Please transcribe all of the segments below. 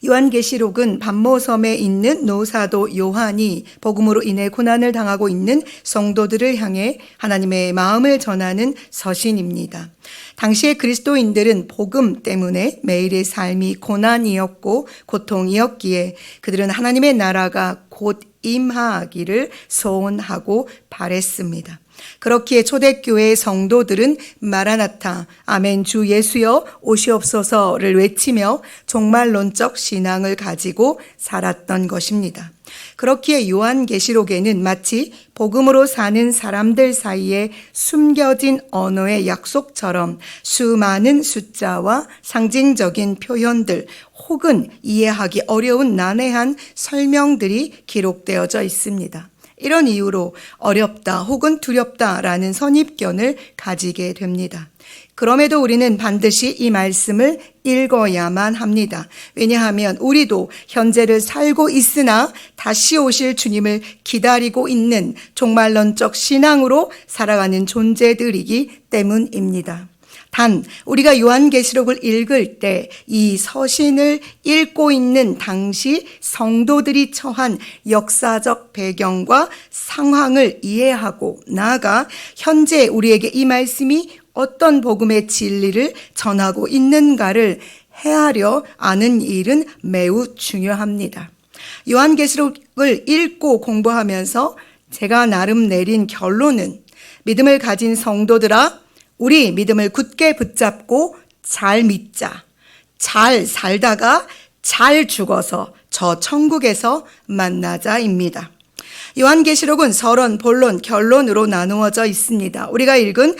요한계시록은 pat모섬에 있는 노사도 요한이 복음으로 인해 고난을 당하고 있는 성도들을 향해 하나님의 마음을 전하는 서신입니다. 당시의 그리스도인들은 복음 때문에 매일의 삶이 고난이었고 고통이었기에 그들은 하나님의 나라가 곧 임하기를 소원하고 바랬습니다. 그렇기에 초대교회의 성도들은 마라나타, 아멘 주 예수여 오시옵소서를 외치며 종말론적 신앙을 가지고 살았던 것입니다. 그렇기에 요한계시록에는 마치 복음으로 사는 사람들 사이에 숨겨진 언어의 약속처럼 수많은 숫자와 상징적인 표현들 혹은 이해하기 어려운 난해한 설명들이 기록되어져 있습니다. 이런 이유로 어렵다 혹은 두렵다라는 선입견을 가지게 됩니다. 그럼에도 우리는 반드시 이 말씀을 읽어야만 합니다. 왜냐하면 우리도 현재를 살고 있으나 다시 오실 주님을 기다리고 있는 종말론적 신앙으로 살아가는 존재들이기 때문입니다. 단 우리가 요한계시록을 읽을 때 이 서신을 읽고 있는 당시 성도들이 처한 역사적 배경과 상황을 이해하고 나아가 현재 우리에게 이 말씀이 어떤 복음의 진리를 전하고 있는가를 헤아려 아는 일은 매우 중요합니다. 요한계시록을 읽고 공부하면서 제가 나름 내린 결론은 믿음을 가진 성도들아 우리 믿음을 굳게 붙잡고 잘 믿자. 잘 살다가 잘 죽어서 저 천국에서 만나자입니다. 요한계시록은 서론, 본론, 결론으로 나누어져 있습니다. 우리가 읽은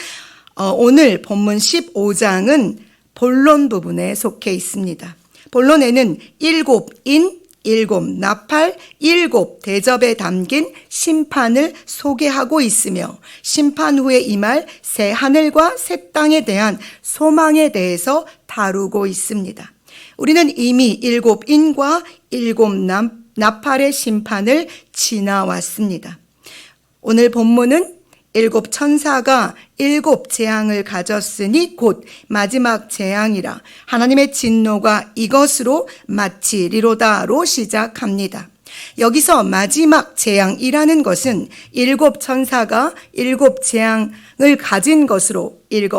오늘 본문 15장은 본론 부분에 속해 있습니다. 본론에는 7인, 7 나팔, 7 대접에 담긴 심판을 소개하고 있으며 심판 후에 임할 새 하늘과 새 땅에 대한 소망에 대해서 다루고 있습니다. 우리는 이미 7인과 7 나팔의 심판을 지나왔습니다. 오늘 본문은 7 천사가 7 재앙을 가졌으니 곧 마지막 재앙이라 하나님의 진노가 이것으로 마치리로다로 시작합니다. 여기서 마지막 재앙이라는 것은 7 천사가 7 재앙을 가진 것으로 7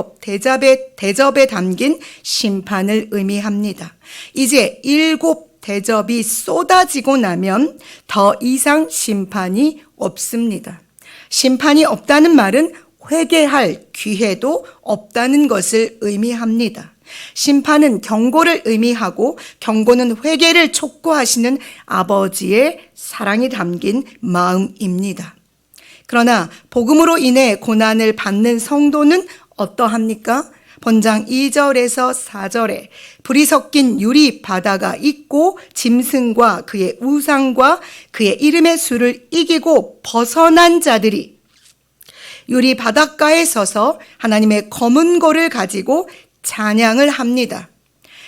대접에 담긴 심판을 의미합니다. 이제 7 대접이 쏟아지고 나면 더 이상 심판이 없습니다. 심판이 없다는 말은 회개할 기회도 없다는 것을 의미합니다. 심판은 경고를 의미하고 경고는 회개를 촉구하시는 아버지의 사랑이 담긴 마음입니다. 그러나 복음으로 인해 고난을 받는 성도는 어떠합니까? 본장 2절에서 4절에 불이 섞인 유리 바다가 있고 짐승과 그의 우상과 그의 이름의 수를 이기고 벗어난 자들이 유리 바닷가에 서서 하나님의 검은 고를 가지고 찬양을 합니다.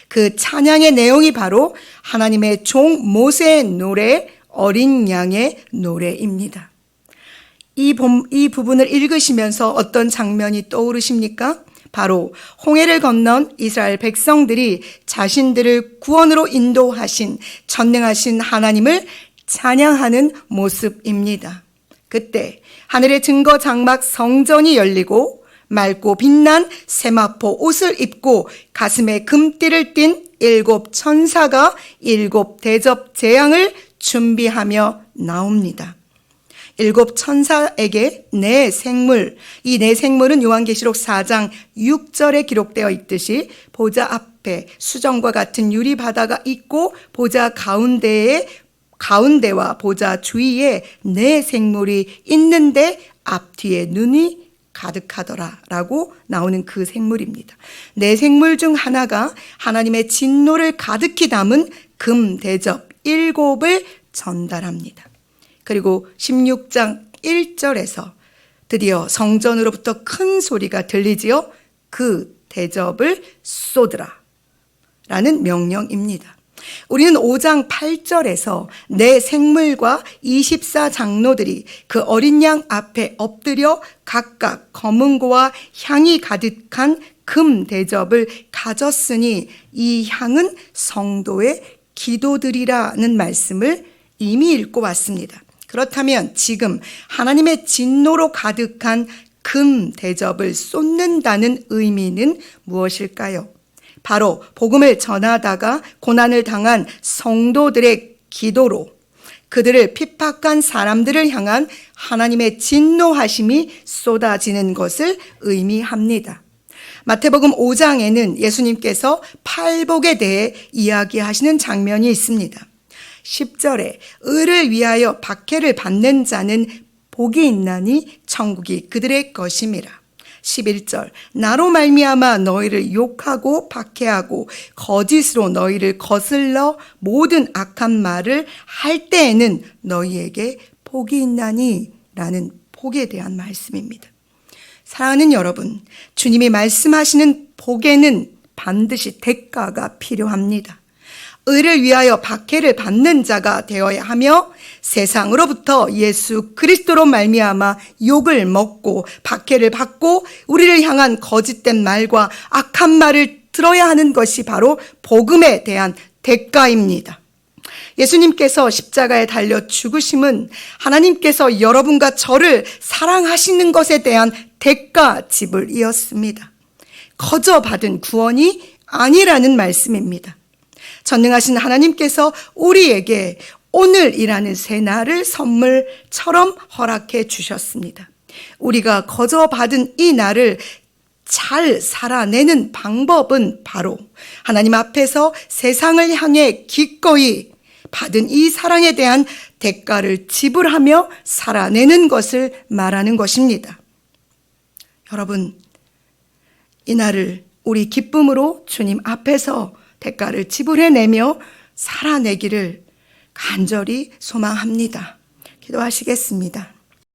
그 찬양의 내용이 바로 하나님의 종 모세의 노래, 어린 양의 노래입니다. 이 부분을 읽으시면서 어떤 장면이 떠오르십니까? 바로 홍해를 건넌 이스라엘 백성들이 자신들을 구원으로 인도하신 전능하신 하나님을 찬양하는 모습입니다. 그때 하늘의 증거 장막 성전이 열리고 맑고 빛난 세마포 옷을 입고 가슴에 금띠를 띤 7 천사가 7 대접 재앙을 준비하며 나옵니다. 7 천사에게 내 생물, 이 내 생물은 요한계시록 4장 6절에 기록되어 있듯이 보좌 앞에 수정과 같은 유리 바다가 있고 보좌 가운데와 보좌 주위에 내 생물이 있는데 앞뒤에 눈이 가득하더라 라고 나오는 그 생물입니다. 내 생물 중 하나가 하나님의 진노를 가득히 담은 금 대접 7을 전달합니다. 그리고 16장 1절에서 드디어 성전으로부터 큰 소리가 들리지요. 그 대접을 쏟으라 라는 명령입니다. 우리는 5장 8절에서 내 생물과 24장로들이 그 어린 양 앞에 엎드려 각각 검은고와 향이 가득한 금 대접을 가졌으니 이 향은 성도의 기도드리라는 말씀을 이미 읽고 왔습니다. 그렇다면 지금 하나님의 진노로 가득한 금 대접을 쏟는다는 의미는 무엇일까요? 바로 복음을 전하다가 고난을 당한 성도들의 기도로 그들을 핍박한 사람들을 향한 하나님의 진노하심이 쏟아지는 것을 의미합니다. 마태복음 5장에는 예수님께서 팔복에 대해 이야기하시는 장면이 있습니다. 10절에 의를 위하여 박해를 받는 자는 복이 있나니 천국이 그들의 것임이라. 11절 나로 말미암아 너희를 욕하고 박해하고 거짓으로 너희를 거슬러 모든 악한 말을 할 때에는 너희에게 복이 있나니 라는 복에 대한 말씀입니다. 사랑하는 여러분, 주님이 말씀하시는 복에는 반드시 대가가 필요합니다. 의를 위하여 박해를 받는 자가 되어야 하며 세상으로부터 예수 그리스도로 말미암아 욕을 먹고 박해를 받고 우리를 향한 거짓된 말과 악한 말을 들어야 하는 것이 바로 복음에 대한 대가입니다. 예수님께서 십자가에 달려 죽으심은 하나님께서 여러분과 저를 사랑하시는 것에 대한 대가 지불이었습니다. 거저 받은 구원이 아니라는 말씀입니다. 전능하신 하나님께서 우리에게 오늘이라는 새날을 선물처럼 허락해 주셨습니다. 우리가 거저 받은 이 날을 잘 살아내는 방법은 바로 하나님 앞에서 세상을 향해 기꺼이 받은 이 사랑에 대한 대가를 지불하며 살아내는 것을 말하는 것입니다. 여러분, 이 날을 우리 기쁨으로 주님 앞에서 대가를 지불해내며 살아내기를 간절히 소망합니다. 기도하시겠습니다.